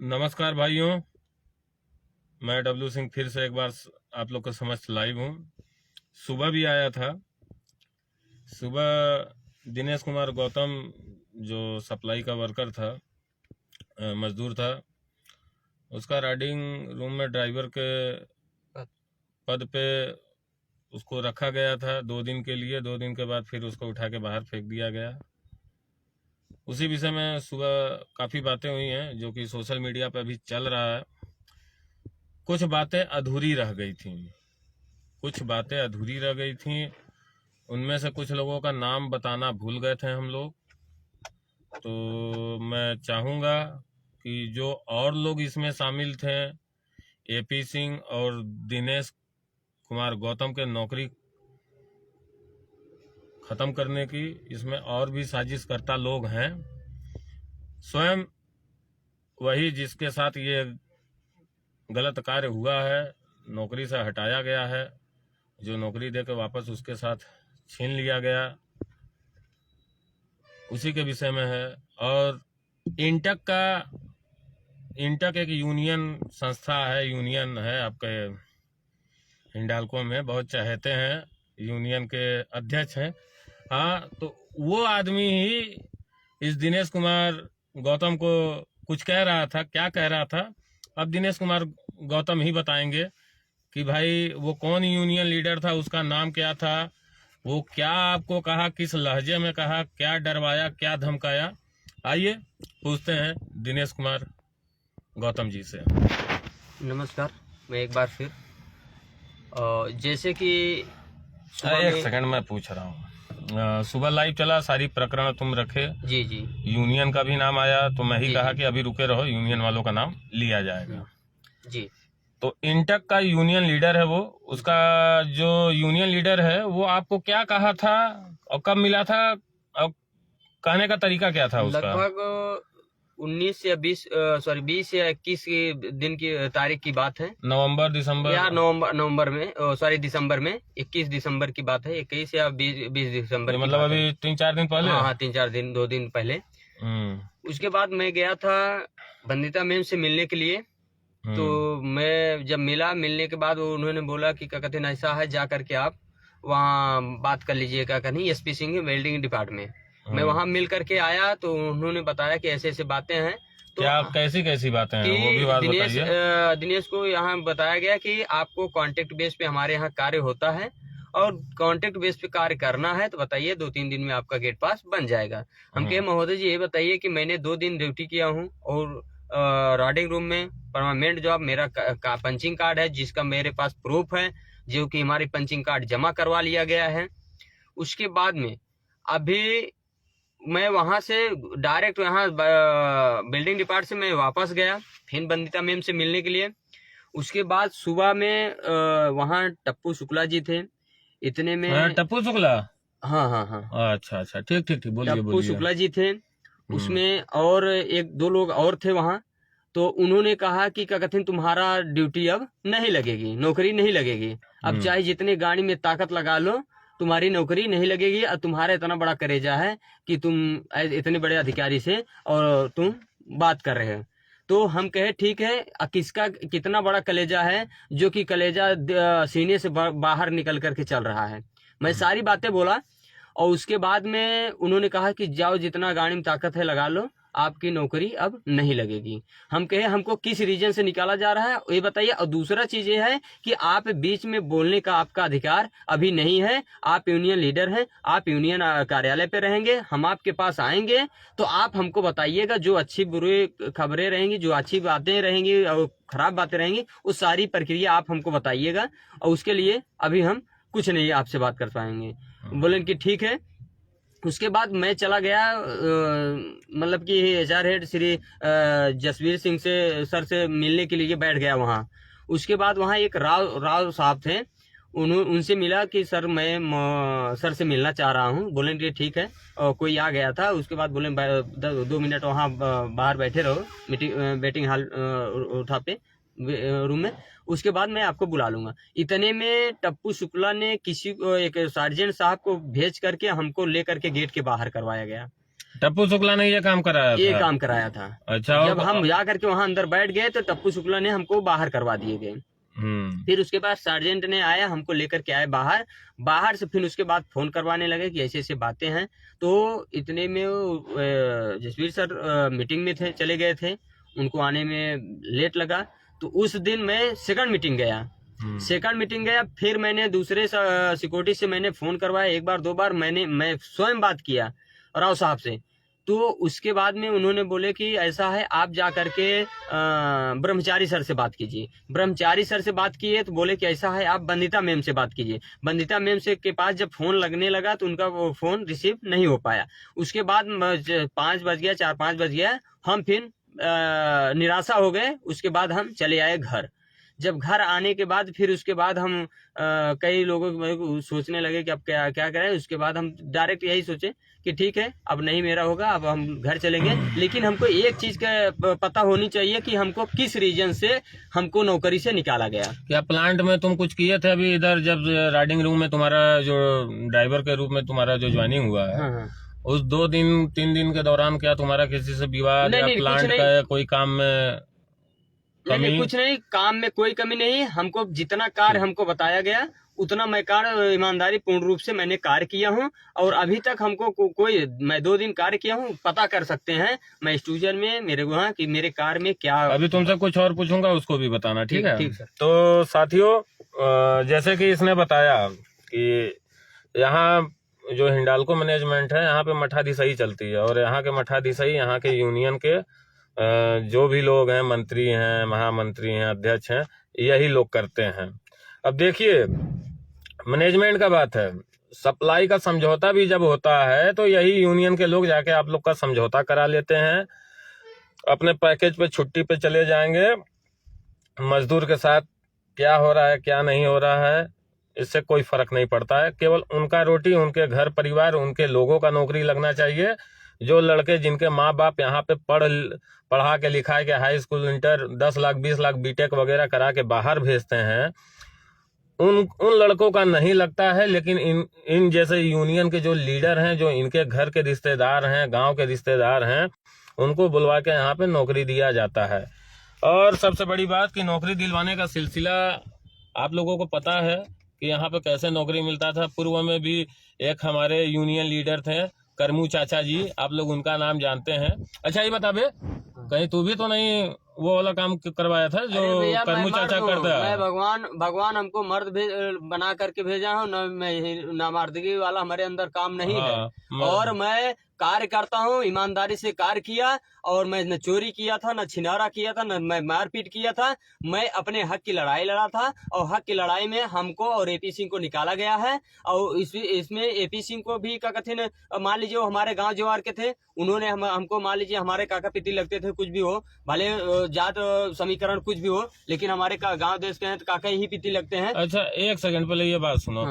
नमस्कार भाइयों, मैं डब्लू सिंह फिर से एक बार आप लोग के समक्ष लाइव हूँ। सुबह भी आया था। सुबह दिनेश कुमार गौतम जो सप्लाई का वर्कर था, मजदूर था, उसका राइडिंग रूम में ड्राइवर के पद पे उसको रखा गया था 2 दिन के लिए। 2 दिन के बाद फिर उसको उठा के बाहर फेंक दिया गया। उसी विषय में सुबह काफ़ी बातें हुई हैं जो कि सोशल मीडिया पे अभी चल रहा है। कुछ बातें अधूरी रह गई थी। उनमें से कुछ लोगों का नाम बताना भूल गए थे हम लोग। तो मैं चाहूँगा कि जो और लोग इसमें शामिल थे, एपी सिंह और दिनेश कुमार गौतम के नौकरी ख़त्म करने की, इसमें और भी साजिशकर्ता लोग हैं। स्वयं वही जिसके साथ ये गलत कार्य हुआ है, नौकरी से हटाया गया है, जो नौकरी देकर वापस उसके साथ छीन लिया गया, उसी के विषय में है। और इंटक एक यूनियन संस्था है, यूनियन है आपके हिंडाल्को में, बहुत चाहते हैं, यूनियन के अध्यक्ष हैं। हाँ, तो वो आदमी ही इस दिनेश कुमार गौतम को कुछ कह रहा था। क्या कह रहा था, अब दिनेश कुमार गौतम ही बताएंगे कि भाई वो कौन यूनियन लीडर था, उसका नाम क्या था, वो क्या आपको कहा, किस लहजे में कहा, क्या डरवाया, क्या धमकाया। आइए पूछते हैं दिनेश कुमार गौतम जी से। नमस्कार, मैं एक बार फिर जैसे कि एक सेकंड मैं पूछ रहा हूँ। सुबह लाइव चला, सारी प्रकरण तुम रखे, जी यूनियन का भी नाम आया, तो मैं ही कहा कि अभी रुके रहो, यूनियन वालों का नाम लिया जाएगा। जी। तो इंटक का यूनियन लीडर है वो, उसका जो यूनियन लीडर है वो आपको क्या कहा था और कब मिला था और कहने का तरीका क्या था उसका? लगभग 19 या 20 या 21 की दिन की तारीख की बात है। नवंबर में, दिसंबर में 21 दिसंबर की बात है। 21 या 20 दिसंबर, मतलब अभी 3-4 दिन पहले। हाँ, 3-4 दिन, 2 दिन पहले। उसके बाद मैं गया था बंदिता मैम से मिलने के लिए। तो मैं जब मिलने के बाद उन्होंने बोला कि क्या कहते हैं, ऐसा है, जा करके आप वहाँ बात कर लीजिए, क्या कहते हैं, एसपी सिंह वेल्डिंग डिपार्टमेंट। मैं वहाँ मिल करके आया तो उन्होंने बताया कि ऐसे ऐसे बातें हैं। तो क्या कैसी बातें हैं, वो भी बात बताइए। दिनेश को यहाँ बताया गया कि आपको कॉन्ट्रैक्ट बेस पे हमारे यहाँ कार्य होता है और कॉन्ट्रैक्ट बेस पे कार्य करना है, तो बताइए 2-3 दिन में आपका गेट पास बन जाएगा। हम कहे महोदय जी ये बताइए कि मैंने 2 दिन ड्यूटी किया हूँ और राइडिंग रूम में परमानेंट जॉब, मेरा पंचिंग कार्ड है जिसका मेरे पास प्रूफ है, जो कि हमारी पंचिंग कार्ड जमा करवा लिया गया है। उसके बाद में अभी मैं वहां से डायरेक्ट यहाँ बिल्डिंग डिपार्ट से मैं वापस गया फिर बंदिता मैम से मिलने के लिए। उसके बाद सुबह में वहाँ टप्पू शुक्ला जी थे। इतने में टप्पू शुक्ला, हाँ, अच्छा, ठीक, बोलिए। टप्पू शुक्ला जी थे उसमें, और 1-2 लोग और थे वहाँ। तो उन्होंने कहा कि क्या कहते हैं, तुम्हारा ड्यूटी अब नहीं लगेगी, नौकरी नहीं लगेगी, अब चाहे जितने गाड़ी में ताकत लगा लो, तुम्हारी नौकरी नहीं लगेगी। और तुम्हारा इतना बड़ा करेजा है कि तुम इतने बड़े अधिकारी से और तुम बात कर रहे हो। तो हम कहे ठीक है, किसका कितना बड़ा कलेजा है जो कि कलेजा सीने से बाहर निकल करके चल रहा है। मैं सारी बातें बोला और उसके बाद में उन्होंने कहा कि जाओ जितना गाड़ी में ताकत है लगा लो, आपकी नौकरी अब नहीं लगेगी। हम कहे हमको किस रीजन से निकाला जा रहा है ये बताइए। और दूसरा चीज ये है कि आप बीच में बोलने का आपका अधिकार अभी नहीं है। आप यूनियन लीडर हैं, आप यूनियन कार्यालय पे रहेंगे, हम आपके पास आएंगे तो आप हमको बताइएगा, जो अच्छी बुरी खबरें रहेंगी, जो अच्छी बातें रहेंगी और खराब बातें रहेंगी, उस सारी प्रक्रिया आप हमको बताइएगा। और उसके लिए अभी हम कुछ नहीं आपसे बात कर पाएंगे। बोले कि ठीक है। उसके बाद मैं चला गया, मतलब कि HR हेड श्री जसवीर सिंह से सर से मिलने के लिए बैठ गया वहाँ। उसके बाद वहाँ एक राव साहब थे, उनसे मिला कि सर मैं सर से मिलना चाह रहा हूँ। बोले कि ठीक है, और कोई आ गया था। उसके बाद बोले 2 मिनट वहाँ बाहर बैठे रहो, वेटिंग हॉल उठा पे रूम में, उसके बाद मैं आपको बुला लूंगा। इतने में टप्पू शुक्ला ने किसी को, एक सार्जेंट साहब को भेज करके हमको लेकर के गेट के बाहर करवाया गया। टप्पू शुक्ला ने ये काम कराया ये था? काम कराया था। अच्छा। जब हम जा करके वहाँ अंदर बैठ गए तो टप्पू शुक्ला ने हमको बाहर करवा दिए गए। फिर उसके बाद सार्जेंट ने आया, हमको लेकर के आए बाहर से। फिर उसके बाद फोन करवाने लगे कि ऐसे ऐसे बातें हैं। तो इतने में जसवीर सर मीटिंग में थे, चले गए थे, उनको आने में लेट लगा। तो उस दिन मैं सेकंड मीटिंग गया। फिर मैंने दूसरे सिक्योरिटी से मैंने फोन करवाया, एक बार दो बार मैं स्वयं बात किया राव साहब से। तो उसके बाद में उन्होंने बोले कि ऐसा है, आप जा करके ब्रह्मचारी सर से बात कीजिए। ब्रह्मचारी सर से बात किए तो बोले कि ऐसा है, आप बंदिता मैम से बात कीजिए। बंदिता मैम से के पास जब फोन लगने लगा तो उनका वो फोन रिसीव नहीं हो पाया। उसके बाद 5 बज गया, 4-5 बज गया, हम फिर निराशा हो गए। उसके बाद हम चले आए घर। जब घर आने के बाद फिर उसके बाद हम कई लोगों को सोचने लगे कि अब क्या क्या करें। उसके बाद हम डायरेक्ट यही सोचे कि ठीक है, अब नहीं मेरा होगा, अब हम घर चलेंगे। लेकिन हमको एक चीज का पता होनी चाहिए कि हमको किस रीजन से हमको नौकरी से निकाला गया। क्या प्लांट में तुम कुछ किए थे अभी इधर, जब राइडिंग रूम में तुम्हारा जो ड्राइवर के रूप में तुम्हारा जो ज्वाइनिंग हुआ है? हाँ। उस 2-3 दिन के दौरान क्या तुम्हारा किसी से विवाद या प्लांट का कोई काम में नहीं, कुछ नहीं, काम में कोई कमी नहीं। हमको जितना कार्य हमको बताया गया उतना मैं कार्य ईमानदारी पूर्ण रूप से मैंने कार्य किया हूँ। और अभी तक हमको मैं 2 दिन कार्य किया हूँ। पता कर सकते हैं मैं स्टूडियो में मेरे वहाँ कि मेरे कार्य में क्या। अभी तुमसे कुछ और पूछूंगा, उसको भी बताना, ठीक है? ठीक सर। तो साथियों, जैसे कि इसने बताया कि यहाँ जो हिंडाल्को मैनेजमेंट है, यहाँ पे मठाधीशई चलती है। और यहाँ के मठाधीशई यहाँ के यूनियन के जो भी लोग हैं, मंत्री हैं, महामंत्री हैं, अध्यक्ष हैं, यही लोग करते हैं। अब देखिए, मैनेजमेंट का बात है, सप्लाई का समझौता भी जब होता है तो यही यूनियन के लोग जाके आप लोग का समझौता करा लेते हैं। अपने पैकेज पे छुट्टी पे चले जाएंगे। मजदूर के साथ क्या हो रहा है क्या नहीं हो रहा है इससे कोई फर्क नहीं पड़ता है। केवल उनका रोटी, उनके घर परिवार, उनके लोगों का नौकरी लगना चाहिए। जो लड़के जिनके माँ बाप यहाँ पे पढ़ा के लिखा के high school, inter 10 lakh 20 lakh BTech वगैरह करा के बाहर भेजते हैं, उन लड़कों का नहीं लगता है। लेकिन इन जैसे यूनियन के जो लीडर हैं, जो इनके घर के रिश्तेदार हैं, गांव के रिश्तेदार हैं, उनको बुलवा के यहाँ पे नौकरी दिया जाता है। और सबसे बड़ी बात कि नौकरी दिलवाने का सिलसिला आप लोगों को पता है कि यहाँ पे कैसे नौकरी मिलता था। पूर्व में भी एक हमारे यूनियन लीडर थे, करमू चाचा जी, आप लोग उनका नाम जानते हैं। अच्छा ये बता बे, कहीं तू भी तो नहीं वो वाला काम करवाया था जो करमू चाचा करता है? मैं भगवान हमको मर्द बना करके भेजा हूँ, ना मर्दगी वाला हमारे अंदर काम नहीं है। और मैं कार्य करता हूँ, ईमानदारी से कार्य किया। और मैं न चोरी किया था, न छिनारा किया था, न मैं मारपीट किया था। मैं अपने हक की लड़ाई लड़ा था। और हक की लड़ाई में हमको और एपी सिंह को निकाला गया है। और इसमें एपी सिंह को भी क्या कहते हैं, मान लीजिए वो हमारे गांव जवार के थे, उन्होंने हमको मान लीजिए हमारे काका पिती लगते थे, कुछ भी हो, भले जात समीकरण कुछ भी हो, लेकिन हमारे गांव देश के हैं तो काका ही पिती लगते हैं। अच्छा एक सेकंड पहले ये बात सुनो।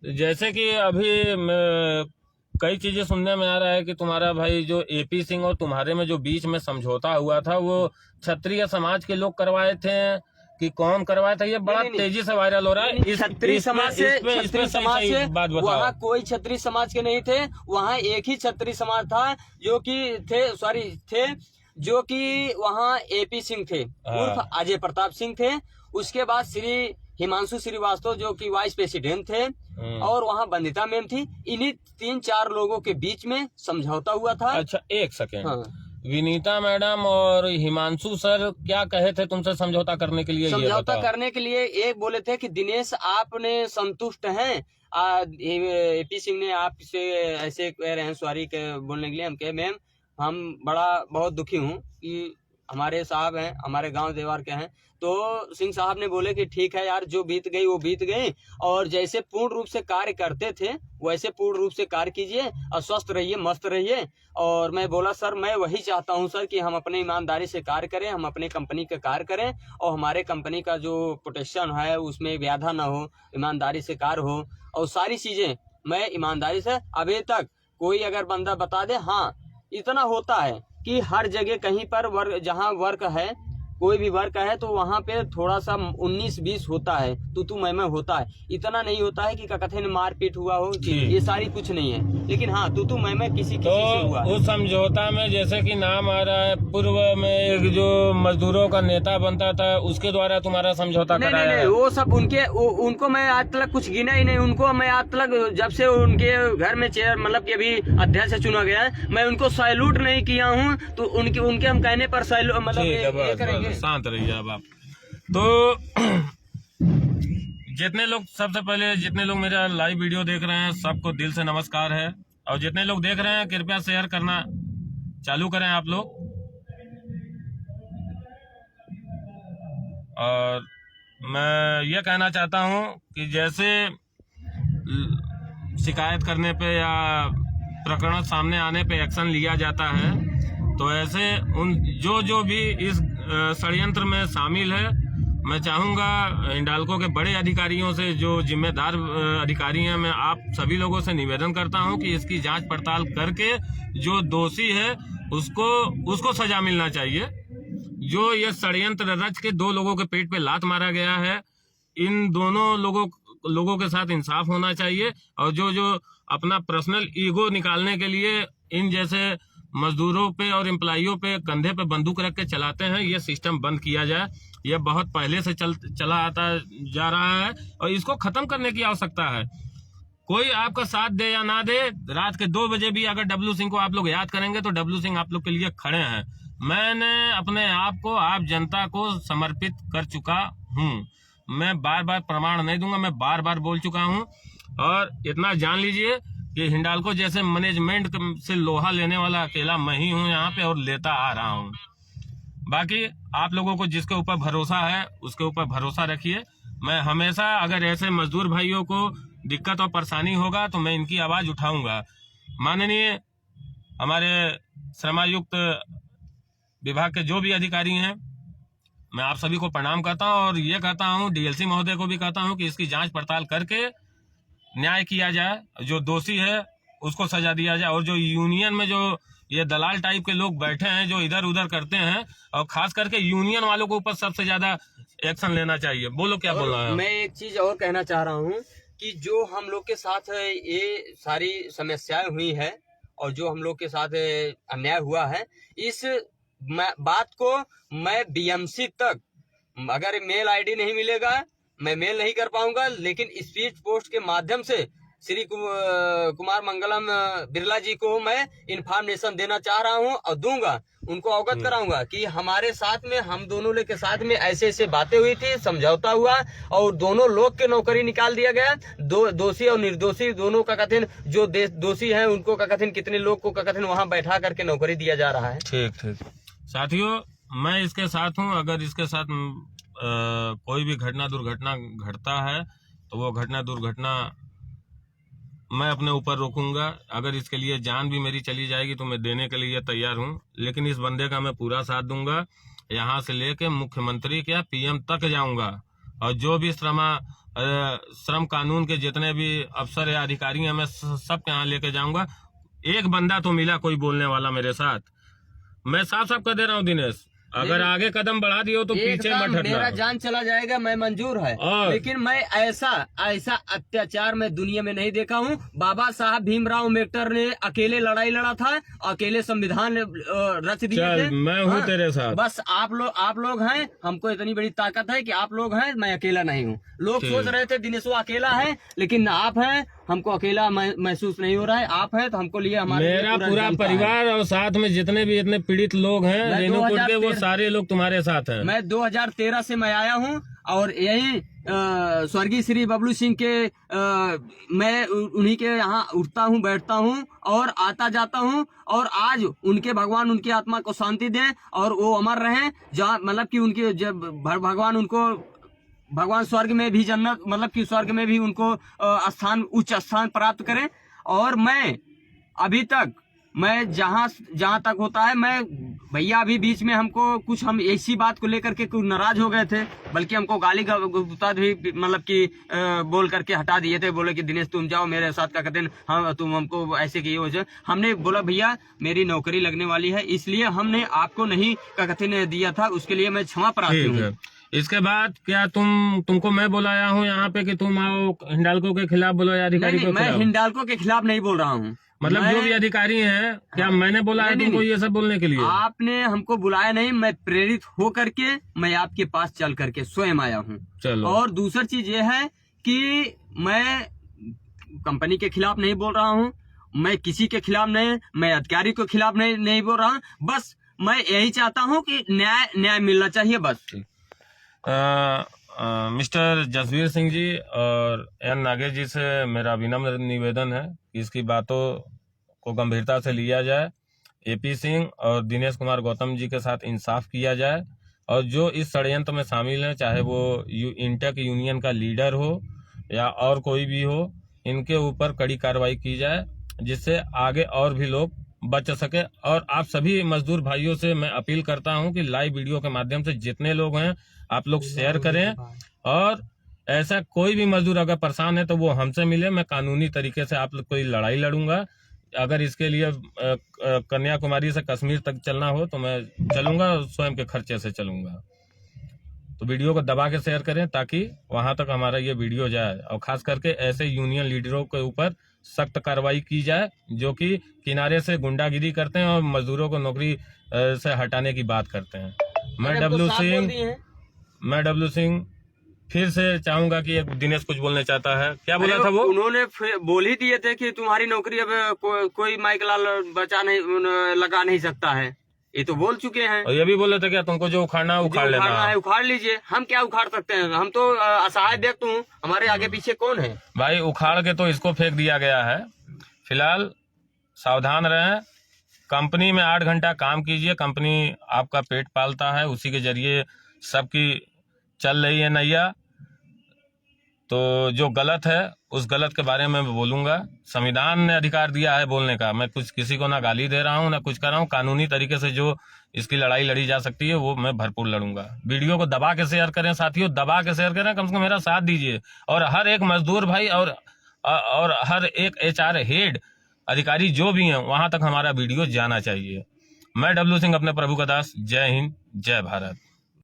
जैसे कि अभी कई चीजें सुनने में आ रहा है कि तुम्हारा भाई जो एपी सिंह और तुम्हारे में जो बीच में समझौता हुआ था वो क्षत्रिय समाज के लोग करवाए थे कि कौन करवाया था? ये बड़ा तेजी से वायरल हो रहा है। क्षत्रिय समाज से बात बताओ। वहाँ कोई क्षत्रिय समाज के नहीं थे, वहाँ एक ही क्षत्रिय समाज था जो कि वहाँ एपी सिंह थे, उर्फ अजय प्रताप सिंह थे। उसके बाद श्री हिमांशु श्रीवास्तव जो कि वाइस प्रेसिडेंट थे, और वहाँ बंदिता मैम थी। इन्हीं 3-4 लोगों के बीच में समझौता हुआ था। अच्छा एक सेकेंड, विनीता मैडम और हिमांशु सर क्या कहे थे तुमसे समझौता करने के लिए? समझौता करने के लिए एक बोले थे कि दिनेश आपने संतुष्ट हैं? एपी सिंह ने आपसे ऐसे कह रहे हैं सॉरी बोलने के लिए। हम कहे मैम हम बहुत दुखी हूँ कि हमारे साहब हैं, हमारे गांव देवार के हैं। तो सिंह साहब ने बोले कि ठीक है यार, जो बीत गई वो बीत गई, और जैसे पूर्ण रूप से कार्य करते थे वैसे पूर्ण रूप से कार्य कीजिए और स्वस्थ रहिए, मस्त रहिए। और मैं बोला सर मैं वही चाहता हूं सर कि हम अपने ईमानदारी से कार्य करें, हम अपने कंपनी का कार्य करें, और हमारे कंपनी का जो प्रोटेक्शन है उसमें व्याधा ना हो, ईमानदारी से कार्य हो, और सारी चीजें मैं ईमानदारी से। अभी तक कोई अगर बंदा बता दे, हाँ इतना होता है कि हर जगह कहीं पर जहाँ वर्क है कोई भी वर्क है तो वहाँ पे थोड़ा सा 19-20 होता है, तू मैं होता है, इतना नहीं होता है कि क्या कहते हैं मारपीट हुआ हो, जी। ये सारी कुछ नहीं है। लेकिन हाँ तू मैं किसी तो से हुआ है। उस समझौता में जैसे कि नाम आ रहा है, पूर्व में एक जो मजदूरों का नेता बनता था उसके द्वारा तुम्हारा समझौता नहीं कराया नहीं है? नहीं, वो सब उनको मैं आज तक कुछ गिना ही नहीं। उनको मैं आज तक जब से उनके घर में चेयर मतलब कि अभी अध्यक्ष चुना गया है, मैं उनको सैल्यूट नहीं किया हूँ। तो उनके हम कहने पर सैल्यूट मतलब ठीक है, ये बस करेंगे। शांत रहिए अब आप। तो जितने लोग, सबसे पहले जितने लोग मेरा लाइव वीडियो देख रहे हैं सबको दिल से नमस्कार है, और जितने लोग देख रहे हैं कृपया शेयर करना चालू करें आप लोग। और मैं ये कहना चाहता हूँ कि जैसे शिकायत करने पे या प्रकरण सामने आने पे एक्शन लिया जाता है, तो ऐसे उन जो भी इस षड्यंत्र में शामिल है, मैं चाहूँगा हिंडाल्को के बड़े अधिकारियों से, जो जिम्मेदार अधिकारी हैं, मैं आप सभी लोगों से निवेदन करता हूं कि इसकी जांच पड़ताल करके जो दोषी है उसको सजा मिलना चाहिए। जो ये षड्यंत्र रच के 2 लोगों के पेट पे लात मारा गया है, इन दोनों लोगों के साथ इंसाफ होना चाहिए। और जो अपना पर्सनल ईगो निकालने के लिए इन जैसे मजदूरों पे और एम्प्लॉइयों पे कंधे पे बंदूक रख के चलाते हैं, ये सिस्टम बंद किया जाए। ये बहुत पहले से चला आता जा रहा है और इसको खत्म करने की आवश्यकता है। कोई आपका साथ दे या ना दे, रात के 2 बजे भी अगर डब्लू सिंह को आप लोग याद करेंगे तो डब्लू सिंह आप लोग के लिए खड़े हैं। मैंने अपने आप को आप जनता को समर्पित कर चुका हूँ। मैं बार बार प्रमाण नहीं दूंगा, मैं बार बार बोल चुका हूँ। और इतना जान लीजिए कि हिंडाल्को जैसे मैनेजमेंट से लोहा लेने वाला अकेला मैं ही हूँ यहाँ पे, और लेता आ रहा हूँ। बाकी आप लोगों को जिसके ऊपर भरोसा है उसके ऊपर भरोसा रखिए। मैं हमेशा अगर ऐसे मजदूर भाइयों को दिक्कत और परेशानी होगा तो मैं इनकी आवाज उठाऊंगा। माननीय हमारे श्रमायुक्त विभाग के जो भी अधिकारी हैं, मैं आप सभी को प्रणाम करता हूं और ये कहता हूं, डीएलसी महोदय को भी कहता हूं कि इसकी जांच पड़ताल करके न्याय किया जाए, जो दोषी है उसको सजा दिया जाए। और जो यूनियन में जो ये दलाल टाइप के लोग बैठे हैं जो इधर उधर करते हैं, और खास करके यूनियन वालों के ऊपर सबसे ज्यादा एक्शन लेना चाहिए। बोलो क्या बोल रहा है? मैं एक चीज और कहना चाह रहा हूँ कि जो हम लोग के साथ ये सारी समस्याएं हुई है और जो हम लोग के साथ अन्याय हुआ है, इस बात को मैं बीएमसी तक, अगर मेल आईडी नहीं मिलेगा मैं मेल नहीं कर पाऊंगा, लेकिन स्पीड पोस्ट के माध्यम से श्री कुमार मंगलम बिरला जी को मैं इन्फॉर्मेशन देना चाह रहा हूं और दूंगा, उनको अवगत कराऊंगा कि हमारे साथ में, हम दोनों लोग के साथ में ऐसे ऐसे बातें हुई थी, समझौता हुआ और दोनों लोग के नौकरी निकाल दिया गया। दोषी और निर्दोषी दोनों का कथन, जो दोषी है उनको का कथन, कितने लोग को का कथन वहां बैठा करके नौकरी दिया जा रहा है। ठीक साथियों, मैं इसके साथ हूँ। अगर इसके साथ कोई भी घटना दुर्घटना घटता है तो वो घटना दुर्घटना मैं अपने ऊपर रोकूंगा। अगर इसके लिए जान भी मेरी चली जाएगी तो मैं देने के लिए तैयार हूं, लेकिन इस बंदे का मैं पूरा साथ दूंगा। यहां से लेके मुख्यमंत्री क्या पीएम तक जाऊंगा, और जो भी श्रम कानून के जितने भी अफसर या अधिकारी हैं मैं सबके यहाँ लेके जाऊंगा। एक बंदा तो मिला कोई बोलने वाला मेरे साथ, मैं साफ साफ कह दे रहा हूँ दिनेश, अगर आगे कदम बढ़ा दियो तो पीछे मत हटना। मेरा जान चला जाएगा, मैं मंजूर है, लेकिन मैं ऐसा अत्याचार मैं दुनिया में नहीं देखा हूँ। बाबा साहब भीमराव अम्बेडकर ने अकेले लड़ाई लड़ा था, अकेले संविधान रच दिए थे। मैं हूँ तेरे साथ। बस आप लोग हैं, हमको इतनी बड़ी ताकत है कि आप लोग हैं, मैं अकेला नहीं हूँ। लोग सोच रहे थे दिनेश अकेला है, लेकिन आप हैं, हमको अकेला महसूस नहीं हो रहा है। आप हैं तो हमको लिए हमारे मेरा पूरा परिवार और साथ में जितने भी इतने पीड़ित लोग हैं रेणुकूट के, वो सारे लोग तुम्हारे साथ हैं। मैं 2013 से मैं आया हूँ और यही स्वर्गीय श्री बबलू सिंह के मैं उन्हीं के यहाँ उठता हूँ, बैठता हूँ और आता जाता हूँ। और आज उनके भगवान उनकी आत्मा को शांति दें और वो अमर रहें, जहाँ मतलब कि उनके जब भगवान उनको, भगवान स्वर्ग में भी जन्नत, मतलब कि स्वर्ग में भी उनको स्थान, उच्च स्थान प्राप्त करें। और मैं अभी तक मैं जहाँ तक होता है, मैं भैया अभी बीच में हमको कुछ, हम इसी बात को लेकर के कुछ नाराज हो गए थे, बल्कि हमको गाली गुस्सा भी मतलब कि बोल करके हटा दिए थे। बोले कि दिनेश तुम जाओ मेरे साथ, क्या कहते हैं, हाँ तुम हमको ऐसे किए हो। हमने बोला भैया मेरी नौकरी लगने वाली है, इसलिए हमने आपको नहीं क्या कहते हैं दिया था, उसके लिए मैं क्षमा प्रार्थी हूँ। इसके बाद क्या तुमको मैं बुलाया हूँ यहाँ पे कि तुम आओ हिंडाल्को के खिलाफ बोलो या अधिकारी नहीं, को? मैं हिंडाल्को के खिलाफ नहीं बोल रहा हूँ। मतलब जो भी अधिकारी हैं, क्या मैंने बोला है तुमको ये सब बोलने के लिए? आपने हमको बुलाया नहीं, मैं प्रेरित हो करके मैं आपके पास चल करके स्वयं आया हूँ। चलो। और दूसरी चीज ये है कि मैं कंपनी के खिलाफ नहीं बोल रहा हूँ, मैं किसी के खिलाफ नहीं, मैं अधिकारी के खिलाफ नहीं बोल रहा हूँ। बस मैं यही चाहता हूँ कि न्याय मिलना चाहिए, बस। मिस्टर जसवीर सिंह जी और एन नागेश जी से मेरा विनम्र निवेदन है कि इसकी बातों को गंभीरता से लिया जाए। एपी सिंह और दिनेश कुमार गौतम जी के साथ इंसाफ किया जाए, और जो इस षड्यंत्र में शामिल हैं, चाहे वो इंटेक यूनियन का लीडर हो या और कोई भी हो, इनके ऊपर कड़ी कार्रवाई की जाए, जिससे आगे और भी लोग बच सके। और आप सभी मजदूर भाइयों से मैं अपील करता हूं कि लाइव वीडियो के माध्यम से जितने लोग हैं आप लोग शेयर करें, और ऐसा कोई भी मजदूर अगर परेशान है तो वो हमसे मिले। मैं कानूनी तरीके से आप लोग कोई लड़ाई लड़ूंगा। अगर इसके लिए कन्याकुमारी से कश्मीर तक चलना हो तो मैं चलूंगा, स्वयं के खर्चे से चलूंगा। तो वीडियो को दबा के शेयर करें ताकि वहां तक हमारा ये वीडियो जाए, और खास करके ऐसे यूनियन लीडरों के ऊपर सख्त कार्रवाई की जाए जो कि किनारे से गुंडागिरी करते हैं और मजदूरों को नौकरी से हटाने की बात करते हैं। मैं डब्लू सिंह फिर से चाहूंगा कि एक दिनेश कुछ बोलने चाहता है। क्या बोला था वो? उन्होंने बोल ही दिए थे कि तुम्हारी नौकरी अब कोई माइक लाल बचा नहीं, लगा नहीं सकता है, ये तो बोल चुके हैं। और ये भी बोले थे क्या तुमको जो उखाड़ना उखाड़ लेना है, उखाड़ लीजिए। हम क्या उखाड़ सकते हैं, हम तो असहाय व्यक्ति हूँ, हमारे आगे पीछे कौन है भाई? उखाड़ के तो इसको फेंक दिया गया है। फिलहाल सावधान रहें, कंपनी में 8 घंटा काम कीजिए, कंपनी आपका पेट पालता है, उसी के जरिए सबकी चल रही है नैया। तो जो गलत है उस गलत के बारे में बोलूंगा। संविधान ने अधिकार दिया है बोलने का, मैं कुछ किसी को ना गाली दे रहा हूँ ना कुछ कर रहा हूँ। कानूनी तरीके से जो इसकी लड़ाई लड़ी जा सकती है वो मैं भरपूर लड़ूंगा। वीडियो को दबा के शेयर करें साथियों, दबा के शेयर करें, कम से कम मेरा साथ दीजिए। और हर एक मजदूर भाई और हर एक HR हेड अधिकारी जो भी हैं वहां तक हमारा वीडियो जाना चाहिए। मैं डब्लू सिंह अपने प्रभु का दास। जय हिंद, जय भारत।